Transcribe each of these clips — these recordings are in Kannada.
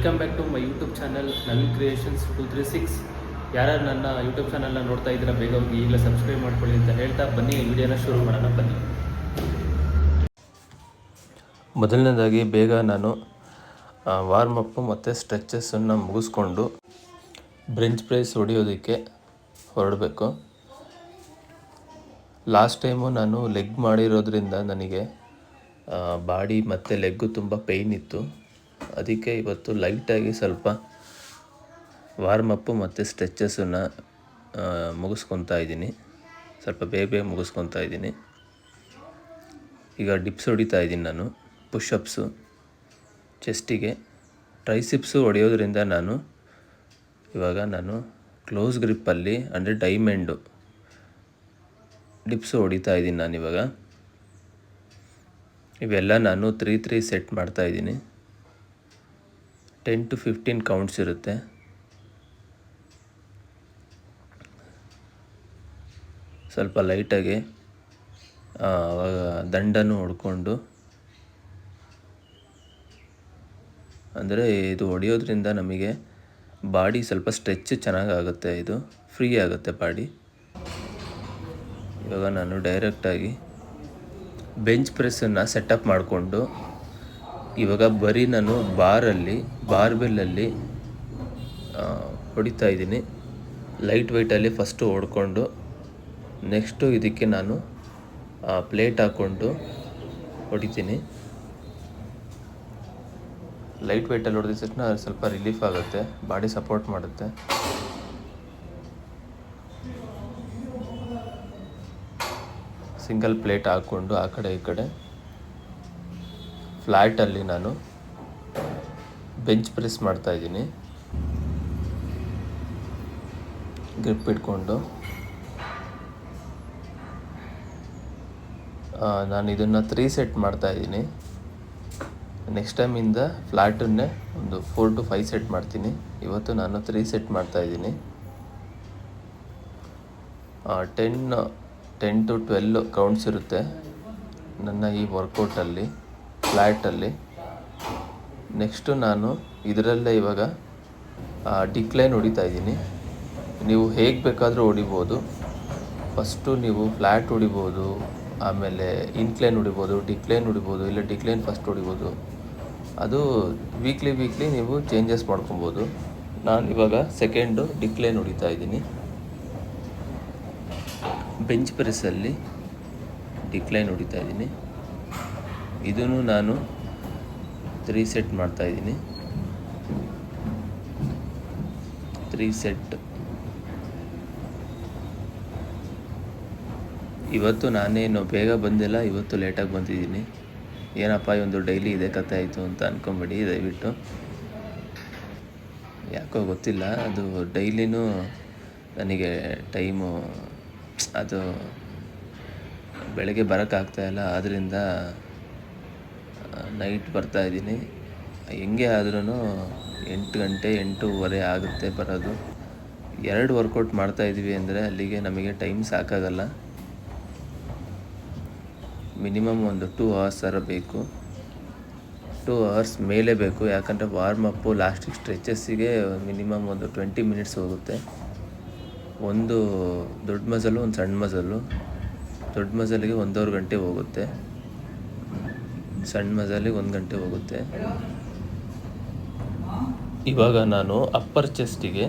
Welcome back to my YouTube channel Naveen creations 236. ಯಾರ್ಯಾರು ನನ್ನ ಯೂಟ್ಯೂಬ್ ಚಾನಲ್ನ ನೋಡ್ತಾ ಇದ್ದೀರಾ ಬೇಗ ಹೋಗಿ ಈಗಲೇ ಸಬ್ಸ್ಕ್ರೈಬ್ ಮಾಡ್ಕೊಳ್ಳಿ ಅಂತ ಹೇಳ್ತಾ ಬನ್ನಿ ವಿಡಿಯೋನ ಶುರು ಮಾಡೋಣ. ಬನ್ನಿ. ಮೊದಲನೇದಾಗಿ ಬೇಗ ನಾನು ವಾರ್ಮಪ್ಪು ಮತ್ತು ಸ್ಟ್ರೆಚಸ್ಸನ್ನು ಮುಗಿಸ್ಕೊಂಡು ಬ್ರೆಂಚ್ ಪ್ರೆಸ್ ಹೊಡೆಯೋದಕ್ಕೆ ಹೊರಡಬೇಕು. ಲಾಸ್ಟ್ ಟೈಮು ನಾನು ಲೆಗ್ ಮಾಡಿರೋದ್ರಿಂದ ನನಗೆ ಬಾಡಿ ಮತ್ತು ಲೆಗ್ಗು ತುಂಬ ಪೇಯ್ನ್ ಇತ್ತು. ಅದಕ್ಕೆ ಇವತ್ತು ಲೈಟಾಗಿ ಸ್ವಲ್ಪ ವಾರ್ಮಪ್ಪು ಮತ್ತು ಸ್ಟ್ರೆಚಸ್ಸನ್ನು ಮುಗಿಸ್ಕೊತಾ ಇದ್ದೀನಿ. ಸ್ವಲ್ಪ ಬೇಗ ಮುಗಿಸ್ಕೊತಾ ಇದ್ದೀನಿ. ಈಗ ಡಿಪ್ಸ್ ಹೊಡಿತಾ ಇದ್ದೀನಿ ನಾನು, ಪುಷಪ್ಸು ಚೆಸ್ಟಿಗೆ. ಟ್ರೈಸಿಪ್ಸು ಹೊಡೆಯೋದ್ರಿಂದ ಇವಾಗ ನಾನು ಕ್ಲೋಸ್ ಗ್ರಿಪ್ಪಲ್ಲಿ ಅಂದರೆ ಡೈಮಂಡು ಡಿಪ್ಸು ಹೊಡಿತಾ ಇದ್ದೀನಿ ನಾನಿವಾಗ. ಇವೆಲ್ಲ ನಾನು 3 ಸೆಟ್ ಮಾಡ್ತಾಯಿದ್ದೀನಿ. 10 to 15 ಕೌಂಟ್ಸ್ ಇರುತ್ತೆ. ಸ್ವಲ್ಪ ಲೈಟಾಗಿ ದಂಡನ್ನು ಹೊಡ್ಕೊಂಡು, ಅಂದರೆ ಇದು ಹೊಡೆಯೋದ್ರಿಂದ ನಮಗೆ ಬಾಡಿ ಸ್ವಲ್ಪ ಸ್ಟ್ರೆಚ್ ಚೆನ್ನಾಗಾಗುತ್ತೆ, ಇದು ಫ್ರೀ ಆಗುತ್ತೆ ಬಾಡಿ. ಇವಾಗ ನಾನು ಡೈರೆಕ್ಟಾಗಿ ಬೆಂಚ್ ಪ್ರೆಸ್ಸನ್ನು ಸೆಟಪ್ ಮಾಡಿಕೊಂಡು ಇವಾಗ ಬರೀ ನಾನು ಬಾರ್ಬೆಲ್ಲಲ್ಲಿ ಹೊಡಿತಾ ಇದ್ದೀನಿ. ಲೈಟ್ ವೆಯ್ಟಲ್ಲಿ ಫಸ್ಟು ಹೊಡ್ಕೊಂಡು ನೆಕ್ಸ್ಟು ಇದಕ್ಕೆ ನಾನು ಪ್ಲೇಟ್ ಹಾಕ್ಕೊಂಡು ಹೊಡಿತೀನಿ. ಲೈಟ್ ವೆಯ್ಟಲ್ಲಿ ಹೊಡೆದ ತಕ್ಷಣ ಸ್ವಲ್ಪ ರಿಲೀಫ್ ಆಗುತ್ತೆ, ಬಾಡಿ ಸಪೋರ್ಟ್ ಮಾಡುತ್ತೆ. ಸಿಂಗಲ್ ಪ್ಲೇಟ್ ಹಾಕ್ಕೊಂಡು ಆ ಕಡೆ ಈ ಕಡೆ ಫ್ಲ್ಯಾಟಲ್ಲಿ ನಾನು ಬೆಂಚ್ ಪ್ರೆಸ್ ಮಾಡ್ತಾಯಿದ್ದೀನಿ. ಗ್ರಿಪ್ ಇಟ್ಕೊಂಡು ನಾನು ಇದನ್ನು 3 ಸೆಟ್ ಮಾಡ್ತಾಯಿದ್ದೀನಿ. ನೆಕ್ಸ್ಟ್ ಟೈಮಿಂದ ಫ್ಲ್ಯಾಟನ್ನೇ ಒಂದು 4 to 5 ಸೆಟ್ ಮಾಡ್ತೀನಿ. ಇವತ್ತು ನಾನು 3 ಸೆಟ್ ಮಾಡ್ತಾಯಿದ್ದೀನಿ. 10 to 12 ಕೌಂಟ್ಸ್ ಇರುತ್ತೆ ನನ್ನ ಈ ವರ್ಕೌಟಲ್ಲಿ, ಫ್ಲ್ಯಾಟಲ್ಲಿ. ನೆಕ್ಸ್ಟು ನಾನು ಇದರಲ್ಲೇ ಇವಾಗ ಡಿಕ್ಲೈನ್ ಹೊಡಿತಾ ಇದ್ದೀನಿ. ನೀವು ಹೇಗೆ ಬೇಕಾದರೂ ಹೊಡಿಬೋದು. ಫಸ್ಟು ನೀವು ಫ್ಲ್ಯಾಟ್ ಹೊಡಿಬೋದು, ಆಮೇಲೆ ಇನ್ಕ್ಲೈನ್ ಹೊಡಿಬೋದು, ಡಿಕ್ಲೈನ್ ಹೊಡಿಬೋದು, ಇಲ್ಲ ಡಿಕ್ಲೈನ್ ಫಸ್ಟ್ ಹೊಡಿಬೋದು. ಅದು ವೀಕ್ಲಿ ನೀವು ಚೇಂಜಸ್ ಮಾಡ್ಕೊಬೋದು. ನಾನು ಇವಾಗ ಸೆಕೆಂಡು ಡಿಕ್ಲೈನ್ ಹೊಡಿತಾ ಇದ್ದೀನಿ. ಬೆಂಚ್ ಪ್ರೆಸ್ಸಲ್ಲಿ ಡಿಕ್ಲೈನ್ ಹೊಡಿತಾ ಇದ್ದೀನಿ. ಇದನ್ನು ನಾನು 3 ಸೆಟ್ ಮಾಡ್ತಾಯಿದ್ದೀನಿ. 3 ಸೆಟ್. ಇವತ್ತು ನಾನೇನು ಬೇಗ ಬಂದಿಲ್ಲ, ಇವತ್ತು ಲೇಟಾಗಿ ಬಂದಿದ್ದೀನಿ. ಏನಪ್ಪ ಒಂದು ಡೈಲಿ ಇದೇ ಕಥೆ ಆಯಿತು ಅಂತ ಅಂದ್ಕೊಂಬೇಡಿ ದಯವಿಟ್ಟು. ಯಾಕೋ ಗೊತ್ತಿಲ್ಲ, ಅದು ಡೈಲಿನೂ ನನಗೆ ಟೈಮು ಅದು ಬೆಳಗ್ಗೆ ಬರೋಕ್ಕಾಗ್ತಾಯಿಲ್ಲ. ಆದ್ದರಿಂದ ನೈಟ್ ಬರ್ತಾಯಿದ್ದೀನಿ. ಹೆಂಗೆ ಆದ್ರೂ 8 ಗಂಟೆ 8:15 ಆಗುತ್ತೆ ಬರೋದು. 2 ವರ್ಕೌಟ್ ಮಾಡ್ತಾಯಿದ್ದೀವಿ ಅಂದರೆ ಅಲ್ಲಿಗೆ ನಮಗೆ ಟೈಮ್ ಸಾಕಾಗಲ್ಲ. ಮಿನಿಮಮ್ ಒಂದು 2 hours ಬೇಕು. 2 hours ಮೇಲೆ ಬೇಕು. ಯಾಕಂದರೆ ವಾರ್ಮಪ್ಪು ಲಾಸ್ಟಿಗೆ ಸ್ಟ್ರೆಚಸ್ಸಿಗೆ ಮಿನಿಮಮ್ ಒಂದು 20 minutes ಹೋಗುತ್ತೆ. ಒಂದು ದೊಡ್ಡ ಮಸಲು, ಒಂದು ಸಣ್ಣ ಮಸಲು. ದೊಡ್ಡ ಮಸಲಿಗೆ 1.5 ಗಂಟೆ ಹೋಗುತ್ತೆ, ಸಣ್ಣ ಮಸಲಿಗೆ 1 ಗಂಟೆ ಹೋಗುತ್ತೆ. ಇವಾಗ ನಾನು ಅಪ್ಪರ್ ಚೆಸ್ಟಿಗೆ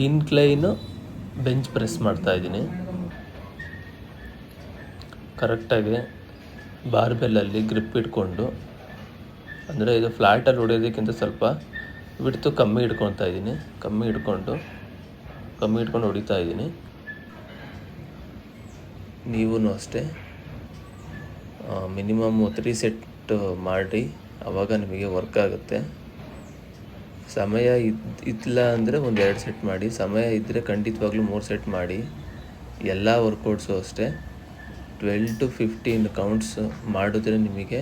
ಇನ್ಕ್ಲೈನು ಬೆಂಚ್ ಪ್ರೆಸ್ ಮಾಡ್ತಾಯಿದ್ದೀನಿ. ಕರೆಕ್ಟಾಗಿ ಬಾರ್ಬೆಲ್ಲಲ್ಲಿ ಗ್ರಿಪ್ ಇಟ್ಕೊಂಡು, ಅಂದರೆ ಇದು ಫ್ಲ್ಯಾಟಲ್ಲಿ ಹೊಡೆಯೋದಕ್ಕಿಂತ ಸ್ವಲ್ಪ ಬಿಡ್ತು ಕಮ್ಮಿ ಇಟ್ಕೊತಾ ಇಟ್ಕೊಂಡು ಹೊಡಿತಾ ಇದ್ದೀನಿ. ನೀವೂ ಅಷ್ಟೇ ಮಿನಿಮಮ್ 3 ಸೆಟ್ ಮಾಡಿ, ಆವಾಗ ನಿಮಗೆ ವರ್ಕ್ ಆಗುತ್ತೆ. ಸಮಯ ಇಲ್ಲ ಅಂದರೆ ಒಂದು 2 ಸೆಟ್ ಮಾಡಿ, ಸಮಯ ಇದ್ದರೆ ಖಂಡಿತವಾಗ್ಲೂ 3 ಸೆಟ್ ಮಾಡಿ. ಎಲ್ಲ ವರ್ಕೌಟ್ಸು ಅಷ್ಟೇ 12 to 15 ಕೌಂಟ್ಸ್ ಮಾಡಿದ್ರೆ ನಿಮಗೆ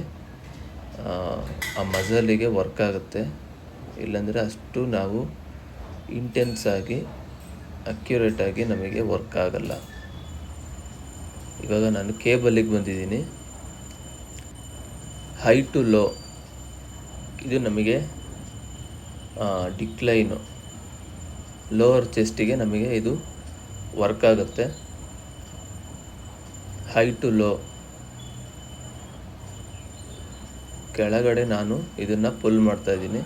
ಆ ಮಸಲಿಗೆ ವರ್ಕ್ ಆಗುತ್ತೆ. ಇಲ್ಲಾಂದರೆ ಅಷ್ಟು ನಾವು ಇಂಟೆನ್ಸಾಗಿ ಅಕ್ಯುರೇಟಾಗಿ ನಮಗೆ ವರ್ಕ್ ಆಗಲ್ಲ. ಇವಾಗ ನಾನು ಕೇಬಲ್ಲಿಗೆ ಬಂದಿದ್ದೀನಿ. ಹೈ ಟು ಲೋ ಇದು ನಮಗೆ ಡಿಕ್ಲೈನು ಲೋವರ್ ಚೆಸ್ಟಿಗೆ ನಮಗೆ ಇದು ವರ್ಕ್ ಆಗುತ್ತೆ. ಹೈ ಟು ಲೋ ಕೆಳಗಡೆ ನಾನು ಇದನ್ನು ಪುಲ್ ಮಾಡ್ತಾಯಿದ್ದೀನಿ.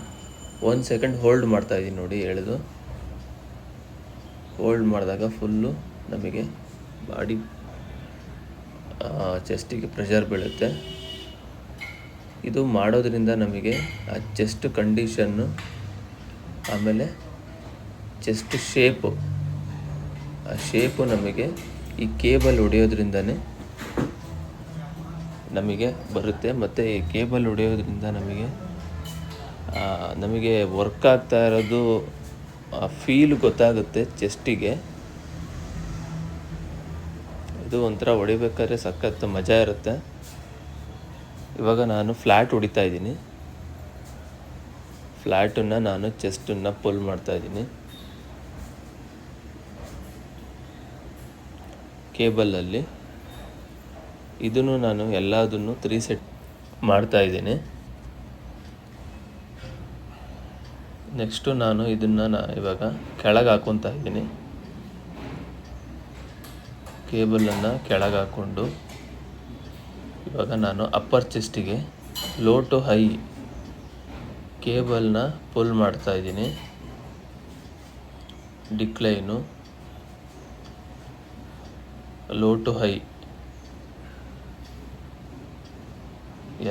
1 ಸೆಕೆಂಡ್ ಹೋಲ್ಡ್ ಮಾಡ್ತಾಯಿದ್ದೀನಿ ನೋಡಿ, ಎಳೆದು ಹೋಲ್ಡ್ ಮಾಡಿದಾಗ ಫುಲ್ಲು ನಮಗೆ ಬಾಡಿ ಚೆಸ್ಟಿಗೆ ಪ್ರೆಷರ್ ಬೀಳುತ್ತೆ. ಇದು ಮಾಡೋದ್ರಿಂದ ನಮಗೆ ಆ ಚೆಸ್ಟ್ ಕಂಡೀಷನ್ನು, ಆಮೇಲೆ ಚೆಸ್ಟ್ ಶೇಪು, ಆ ಶೇಪು ನಮಗೆ ಈ ಕೇಬಲ್ ಹೊಡೆಯೋದ್ರಿಂದನೇ ನಮಗೆ ಬರುತ್ತೆ. ಮತ್ತು ಈ ಕೇಬಲ್ ಹೊಡೆಯೋದ್ರಿಂದ ನಮಗೆ ವರ್ಕ್ ಆಗ್ತಾ ಇರೋದು ಫೀಲ್ ಗೊತ್ತಾಗುತ್ತೆ ಚೆಸ್ಟಿಗೆ. ಇದು ಒಂಥರ ಹೊಡಿಬೇಕಾದ್ರೆ ಸಖತ್ ಮಜಾ ಇರುತ್ತೆ. ಇವಾಗ ನಾನು ಫ್ಲ್ಯಾಟ್ ಹೊಡಿತಾ ಇದ್ದೀನಿ. ಫ್ಲ್ಯಾಟನ್ನು ನಾನು ಚೆಸ್ಟನ್ನು ಪುಲ್ ಮಾಡ್ತಾಯಿದ್ದೀನಿ ಕೇಬಲಲ್ಲಿ. ಇದನ್ನು ನಾನು ಎಲ್ಲದನ್ನು 3 ಸೆಟ್ ಮಾಡ್ತಾಯಿದ್ದೀನಿ. ನೆಕ್ಸ್ಟು ನಾನು ಇದನ್ನು ಇವಾಗ ಕೆಳಗೆ ಹಾಕ್ಕೊತಾ ಇದ್ದೀನಿ. ಕೇಬಲನ್ನು ಕೆಳಗೆ ಹಾಕ್ಕೊಂಡು ಇವಾಗ ನಾನು ಅಪ್ಪರ್ ಚೆಸ್ಟಿಗೆ ಲೋ ಟು ಹೈ ಕೇಬಲ್ನ ಪುಲ್ ಮಾಡ್ತಾಯಿದ್ದೀನಿ. ಡಿಕ್ಲೈನು ಲೋ ಟು ಹೈ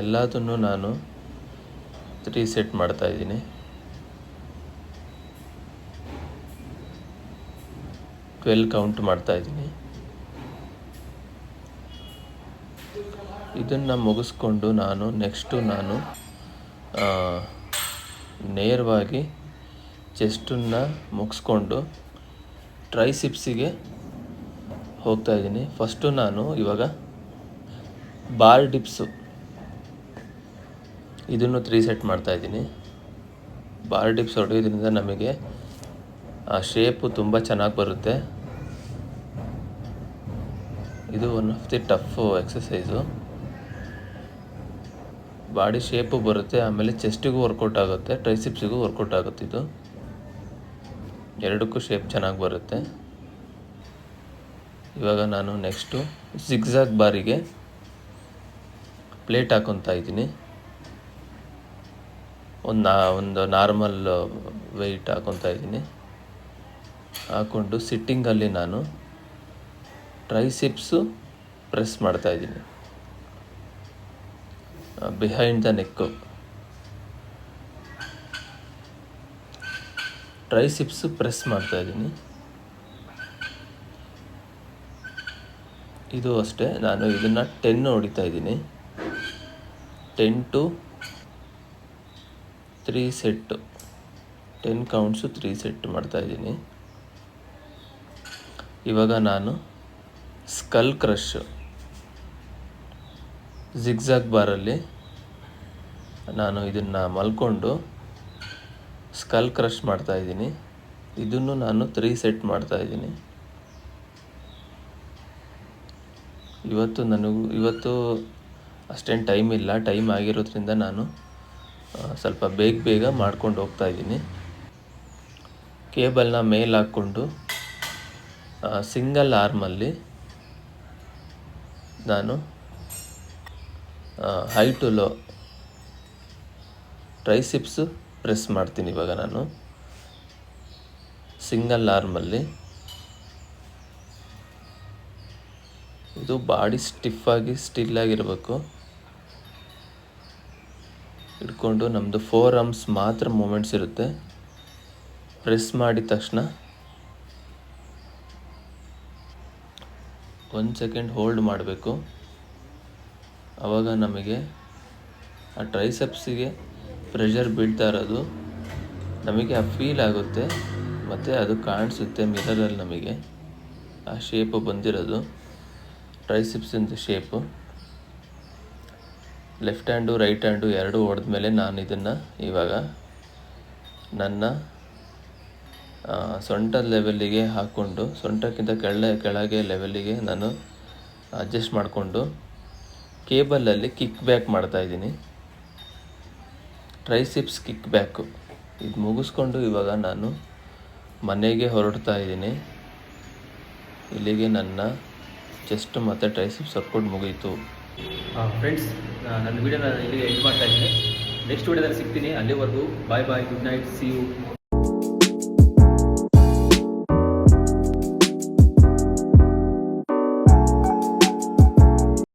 ಎಲ್ಲದನ್ನು ನಾನು 3 ಸೆಟ್ ಮಾಡ್ತಾಯಿದ್ದೀನಿ. ಕೌಂಟ್ ಮಾಡ್ತಾಯಿದ್ದೀನಿ. ಇದನ್ನು ಮುಗಿಸ್ಕೊಂಡು ನೆಕ್ಸ್ಟು ನಾನು ನೇರವಾಗಿ ಚೆಸ್ಟನ್ನು ಮುಗಿಸ್ಕೊಂಡು ಟ್ರೈಸಿಪ್ಸಿಗೆ ಹೋಗ್ತಾಯಿದ್ದೀನಿ. ಫಸ್ಟು ನಾನು ಇವಾಗ ಬಾರ್ ಡಿಪ್ಸು ಇದನ್ನು 3 ಸೆಟ್ ಮಾಡ್ತಾಯಿದ್ದೀನಿ. ಬಾರ್ ಡಿಪ್ಸ್ ಹೊಡೆಯೋದ್ರಿಂದ ನಮಗೆ ಆ ಶೇಪು ತುಂಬ ಚೆನ್ನಾಗಿ ಬರುತ್ತೆ. ಇದು one of the tough exercise. Body shape ಬರುತ್ತೆ, ಆಮೇಲೆ ಚೆಸ್ಟಿಗೂ ವರ್ಕೌಟ್ ಆಗುತ್ತೆ, ಟ್ರೈಸಿಪ್ಸಿಗೂ ವರ್ಕೌಟ್ ಆಗುತ್ತೆ. ಇದು ಎರಡಕ್ಕೂ ಶೇಪ್ ಚೆನ್ನಾಗಿ ಬರುತ್ತೆ. ಇವಾಗ ನಾನು ನೆಕ್ಸ್ಟು ಜಿಗ್ಜಾಗ್ ಬಾರಿಗೆ ಪ್ಲೇಟ್ ಹಾಕ್ಕೊತಾ ಇದ್ದೀನಿ. ಒಂದು ನಾರ್ಮಲ್ ವೆಯ್ಟ್ ಹಾಕ್ಕೊತಾ ಇದ್ದೀನಿ. ಹಾಕ್ಕೊಂಡು ಸಿಟ್ಟಿಂಗಲ್ಲಿ ನಾನು ಟ್ರೈಸಿಪ್ಸು ಪ್ರೆಸ್ ಮಾಡ್ತಾಯಿದ್ದೀನಿ ಬಿಹೈಂಡ್ ದ ನೆಕ್ಕು. ಟ್ರೈಸಿಪ್ಸು ಪ್ರೆಸ್ ಮಾಡ್ತಾಯಿದ್ದೀನಿ. ಇದು ಅಷ್ಟೇ, ನಾನು ಇದನ್ನು 10 ಹೊಡಿತಾ ಇದ್ದೀನಿ. 10 to 3 ಸೆಟ್ಟು, 10 ಕೌಂಟ್ಸು 3 ಸೆಟ್ ಮಾಡ್ತಾಯಿದ್ದೀನಿ. ಇವಾಗ ನಾನು ಸ್ಕಲ್ ಕ್ರಶ್ ಜಿಗ್ಜಾಗ್ ಬಾರಲ್ಲಿ ನಾನು ಇದನ್ನು ಮಲ್ಕೊಂಡು ಸ್ಕಲ್ ಕ್ರಶ್ ಮಾಡ್ತಾಯಿದ್ದೀನಿ. ಇದನ್ನು ನಾನು 3 ಸೆಟ್ ಮಾಡ್ತಾಯಿದ್ದೀನಿ. ಇವತ್ತು ಅಷ್ಟೇನು ಟೈಮ್ ಇಲ್ಲ. ಟೈಮ್ ಆಗಿರೋದ್ರಿಂದ ನಾನು ಸ್ವಲ್ಪ ಬೇಗ ಮಾಡ್ಕೊಂಡು ಹೋಗ್ತಾಯಿದ್ದೀನಿ. ಕೇಬಲ್ನ ಮೇಲೆ ಹಾಕ್ಕೊಂಡು ಸಿಂಗಲ್ ಆರ್ಮಲ್ಲಿ ನಾನು ಹೈ ಟು ಲೋ ಟ್ರೈಸಿಪ್ಸು ಪ್ರೆಸ್ ಮಾಡ್ತೀನಿ. ಇವಾಗ ನಾನು ಸಿಂಗಲ್ ಆರ್ಮಲ್ಲಿ ಇದು ಬಾಡಿ ಸ್ಟಿಫಾಗಿ ಸ್ಟಿಲ್ಲಾಗಿರಬೇಕು. ಇಟ್ಕೊಂಡು ನಮ್ಮದು 4 ಆರ್ಮ್ಸ್ ಮಾತ್ರ ಮೂಮೆಂಟ್ಸ್ ಇರುತ್ತೆ. ಪ್ರೆಸ್ ಮಾಡಿದ ತಕ್ಷಣ 1 ಸೆಕೆಂಡ್ ಹೋಲ್ಡ್ ಮಾಡಬೇಕು. ಆವಾಗ ನಮಗೆ ಆ ಟ್ರೈಸೆಪ್ಸಿಗೆ ಪ್ರೆಷರ್ ಬೀಳ್ತಾ ಇರೋದು ನಮಗೆ ಆ ಫೀಲ್ ಆಗುತ್ತೆ. ಮತ್ತು ಅದು ಕಾಣಿಸುತ್ತೆ ಮಿರರಲ್ಲಿ ನಮಗೆ ಆ ಶೇಪು ಬಂದಿರೋದು, ಟ್ರೈಸಿಪ್ಸಿಂದು shape. Left hand right hand ಎರಡೂ ಹೊಡೆದ್ಮೇಲೆ ನಾನು ಇದನ್ನು ಇವಾಗ ನನ್ನ ಸೊಂಟದ ಲೆವೆಲ್ಲಿಗೆ ಹಾಕ್ಕೊಂಡು, ಸೊಂಟಕ್ಕಿಂತ ಕೆಳಗೆ ಲೆವೆಲ್ಲಿಗೆ ನಾನು ಅಡ್ಜಸ್ಟ್ ಮಾಡಿಕೊಂಡು ಕೇಬಲಲ್ಲಿ ಕಿಕ್ ಬ್ಯಾಕ್ ಮಾಡ್ತಾಯಿದ್ದೀನಿ. ಟ್ರೈಸಿಪ್ಸ್ ಕಿಕ್ ಬ್ಯಾಕು ಇದು ಮುಗಿಸ್ಕೊಂಡು ಇವಾಗ ನಾನು ಮನೆಗೆ ಹೊರಡ್ತಾ ಇದ್ದೀನಿ. ಇಲ್ಲಿಗೆ ನನ್ನ ಚೆಸ್ಟ್ ಮತ್ತು ಟ್ರೈಸೆಪ್ಸ್ ವರ್ಕೌಟ್ ಮುಗೀತು. ಫ್ರೆಂಡ್ಸ್, ನನ್ನ ವೀಡಿಯೋನ ಇಲ್ಲಿಗೆ ಎಂಡ್ ಮಾಡ್ತಾ ಇದ್ದೀನಿ. ನೆಕ್ಸ್ಟ್ ವೀಡಿಯೋದಲ್ಲಿ ಸಿಗ್ತೀನಿ. ಅಲ್ಲಿವರೆಗೂ ಬಾಯ್ ಬಾಯ್, ಗುಡ್ ನೈಟ್, ಸಿ ಯು.